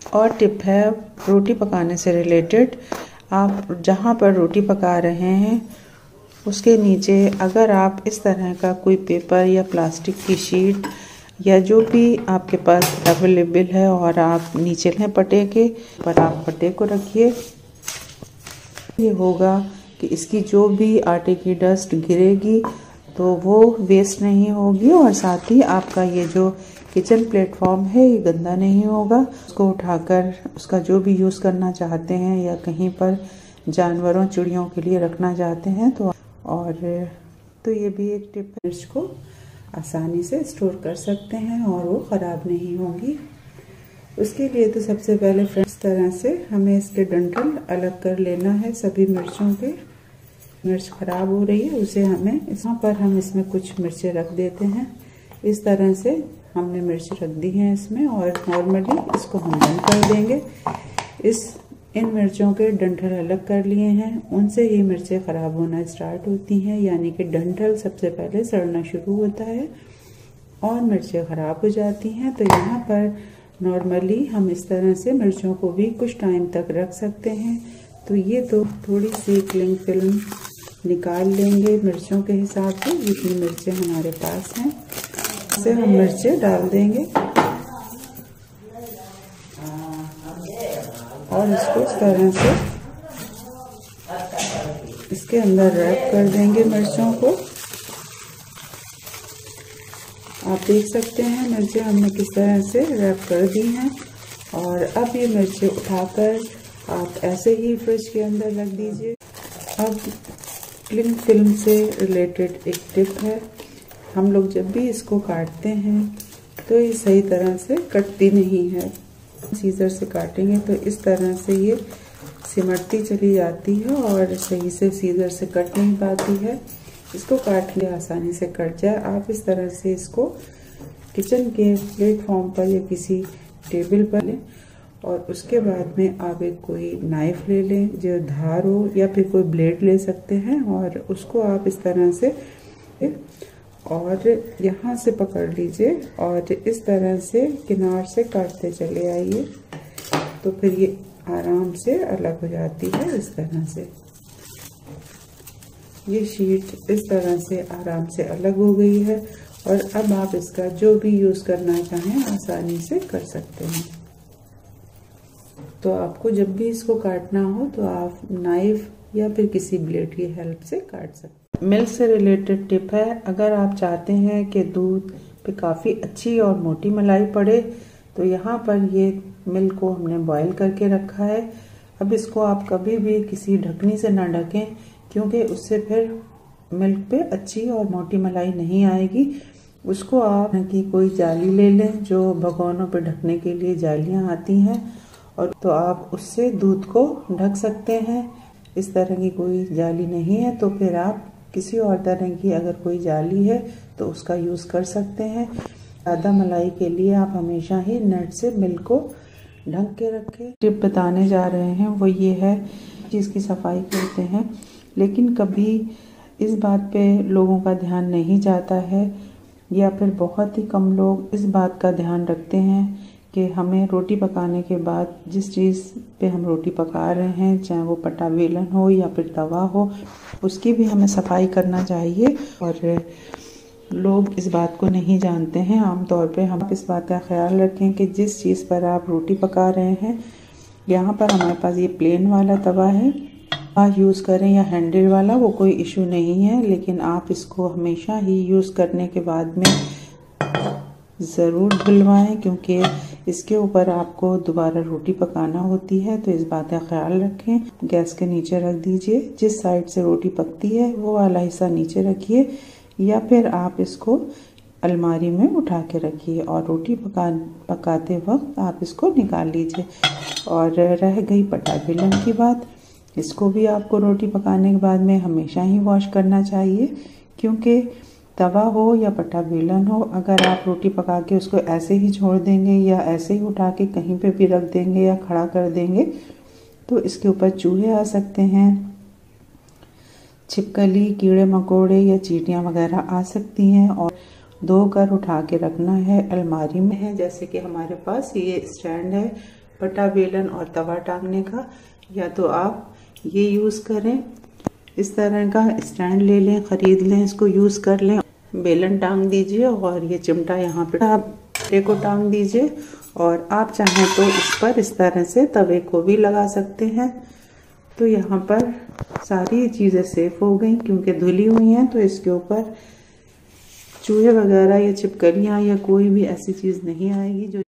और टिप है रोटी पकाने से रिलेटेड। आप जहाँ पर रोटी पका रहे हैं उसके नीचे अगर आप इस तरह का कोई पेपर या प्लास्टिक की शीट या जो भी आपके पास अवेलेबल है और आप नीचे लें पटे के पर आप पटे को रखिए। ये होगा कि इसकी जो भी आटे की डस्ट गिरेगी तो वो वेस्ट नहीं होगी और साथ ही आपका ये जो किचन प्लेटफॉर्म है ये गंदा नहीं होगा। उसको उठाकर उसका जो भी यूज़ करना चाहते हैं या कहीं पर जानवरों चिड़ियों के लिए रखना चाहते हैं तो ये भी एक टिप है। मिर्च को आसानी से स्टोर कर सकते हैं और वो ख़राब नहीं होंगी। उसके लिए तो सबसे पहले फ्रेंड्स इस तरह से हमें इसके डंठल अलग कर लेना है सभी मिर्चों के। मिर्च ख़राब हो रही है उसे हमें यहाँ पर हम इसमें कुछ मिर्चें रख देते हैं। इस तरह से हमने मिर्च रख दी हैं इसमें और नॉर्मली इसको हम बंद कर देंगे। इन मिर्चों के डंठल अलग कर लिए हैं, उनसे ही मिर्चें ख़राब होना स्टार्ट होती हैं, यानी कि डंठल सबसे पहले सड़ना शुरू होता है और मिर्चें ख़राब हो जाती हैं। तो यहाँ पर नॉर्मली हम इस तरह से मिर्चों को भी कुछ टाइम तक रख सकते हैं। तो ये तो थोड़ी सी क्लिंग फिल्म निकाल लेंगे मिर्चों के हिसाब से जितनी मिर्चें हमारे पास हैं इसे हम मिर्चें डाल देंगे और इसको इस तरह से इसके अंदर रैप कर देंगे मिर्चों को। आप देख सकते हैं मिर्चें हमने किस तरह से रैप कर दी हैं और अब ये मिर्चें उठाकर आप ऐसे ही फ्रिज के अंदर रख दीजिए। अब क्लिंग फिल्म से रिलेटेड एक टिप है, हम लोग जब भी इसको काटते हैं तो ये सही तरह से कटती नहीं है। सीजर से काटेंगे तो इस तरह से ये सिमटती चली जाती है और सही से सीजर से कट नहीं पाती है। इसको काट के आसानी से कट जाए। आप इस तरह से इसको किचन के प्लेटफॉर्म पर या किसी टेबल पर लें और उसके बाद में आप एक कोई नाइफ ले लें जो धार हो या फिर कोई ब्लेड ले सकते हैं और उसको आप इस तरह से और यहाँ से पकड़ लीजिए और इस तरह से किनार से काटते चले आइए तो फिर ये आराम से अलग हो जाती है। इस तरह से ये शीट इस तरह से आराम से अलग हो गई है और अब आप इसका जो भी यूज़ करना चाहें आसानी से कर सकते हैं। तो आपको जब भी इसको काटना हो तो आप नाइफ या फिर किसी ब्लेड की हेल्प से काट सकते हैं। मिल्क से रिलेटेड टिप है, अगर आप चाहते हैं कि दूध पे काफ़ी अच्छी और मोटी मलाई पड़े तो यहाँ पर ये मिल्क को हमने बॉईल करके रखा है। अब इसको आप कभी भी किसी ढकनी से ना ढकें क्योंकि उससे फिर मिल्क पे अच्छी और मोटी मलाई नहीं आएगी। उसको आप की कोई जाली ले लें जो भगोनों पे ढकने के लिए जालियाँ आती हैं और तो आप उससे दूध को ढक सकते हैं। इस तरह की कोई जाली नहीं है तो फिर आप किसी और तरह की अगर कोई जाली है तो उसका यूज़ कर सकते हैं। ज़्यादा मलाई के लिए आप हमेशा ही नट से मिल्क को ढक के रखें। टिप बताने जा रहे हैं वो ये है चीज़ की सफाई करते हैं लेकिन कभी इस बात पे लोगों का ध्यान नहीं जाता है या फिर बहुत ही कम लोग इस बात का ध्यान रखते हैं कि हमें रोटी पकाने के बाद जिस चीज़ पे हम रोटी पका रहे हैं चाहे वो पटा बेलन हो या फिर तवा हो उसकी भी हमें सफाई करना चाहिए और लोग इस बात को नहीं जानते हैं। आमतौर पे हम इस बात का ख्याल रखें कि जिस चीज़ पर आप रोटी पका रहे हैं यहाँ पर हमारे पास ये प्लेन वाला तवा है आप यूज़ करें या हैंडल वाला वो कोई इशू नहीं है, लेकिन आप इसको हमेशा ही यूज़ करने के बाद में ज़रूर धुलवाएं क्योंकि इसके ऊपर आपको दोबारा रोटी पकाना होती है। तो इस बात का ख्याल रखें। गैस के नीचे रख दीजिए, जिस साइड से रोटी पकती है वो वाला हिस्सा नीचे रखिए या फिर आप इसको अलमारी में उठा के रखिए और रोटी पकाते वक्त आप इसको निकाल लीजिए। और रह गई पटा बेलन की बात, इसको भी आपको रोटी पकाने के बाद में हमेशा ही वॉश करना चाहिए क्योंकि तवा हो या पटा बेलन हो अगर आप रोटी पका के उसको ऐसे ही छोड़ देंगे या ऐसे ही उठा के कहीं पे भी रख देंगे या खड़ा कर देंगे तो इसके ऊपर चूहे आ सकते हैं, छिपकली, कीड़े मकोड़े या चींटियां वगैरह आ सकती हैं। और धोकर उठा के रखना है। अलमारी में है जैसे कि हमारे पास ये स्टैंड है बटा बेलन और तवा टांगने का, या तो आप ये यूज़ करें, इस तरह का स्टैंड ले लें, ख़रीद लें, इसको यूज़ कर लें, बेलन टांग दीजिए और ये चिमटा यहाँ पे आप आटे को टांग दीजिए। और आप चाहें तो इस पर इस तरह से तवे को भी लगा सकते हैं। तो यहाँ पर सारी चीज़ें सेफ हो गई क्योंकि धुली हुई हैं, तो इसके ऊपर चूहे वगैरह या छिपकलियाँ या कोई भी ऐसी चीज़ नहीं आएगी जो